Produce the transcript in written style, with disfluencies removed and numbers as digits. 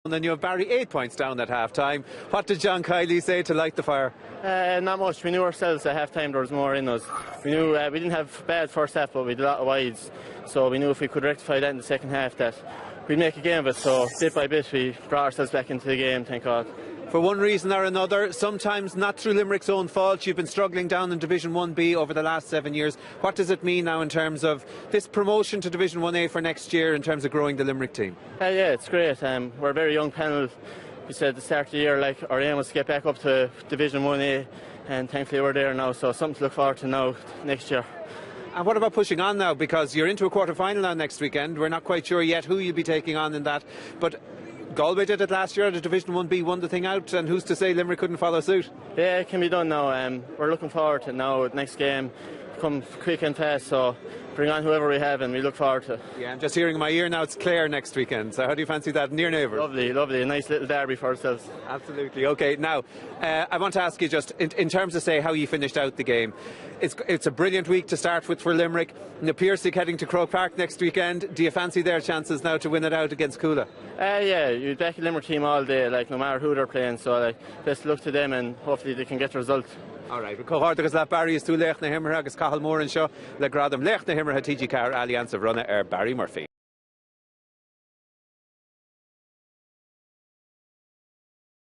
And then you have Barry 8 points down at half-time. What did John Kiley say to light the fire? Not much. We knew ourselves at half-time there was more in us. We knew we didn't have bad first half, but we had a lot of wides. So we knew if we could rectify that in the second half that we'd make a game of it. So bit by bit we brought ourselves back into the game, thank God. For one reason or another, sometimes not through Limerick's own fault, you've been struggling down in Division 1B over the last 7 years. What does it mean now in terms of this promotion to Division 1A for next year in terms of growing the Limerick team? Yeah, it's great. We're a very young panel. We said at the start of the year, our aim was to get back up to Division 1A, and thankfully we're there now, so something to look forward to now next year. And what about pushing on now, because you're into a quarter-final now next weekend. We're not quite sure yet who you'll be taking on in that, but Galway did it last year at Division 1B, won the thing out, and who's to say Limerick couldn't follow suit? Yeah, it can be done now. We're looking forward to it now. Next game come quick and fast, so bring on whoever we have and we look forward to it. Yeah, I'm just hearing in my ear now it's Clare next weekend, so how do you fancy that? Near neighbours? Lovely, lovely, a nice little derby for ourselves. Absolutely. OK, now I want to ask you just in terms of say how you finished out the game. It's a brilliant week to start with for Limerick. Piercy heading to Croke Park next weekend. Do you fancy their chances now to win it out against Coola? Yeah, you'd back a Limerick team all day, no matter who they're playing, so best luck to them and hopefully they can get the result. All right, Cohort agus Barry is tú Laoch na hImeartha agus Cathal Moore and seo le gradam Laoch na hImeartha TG Car Alliance of Runner Barry Murphy.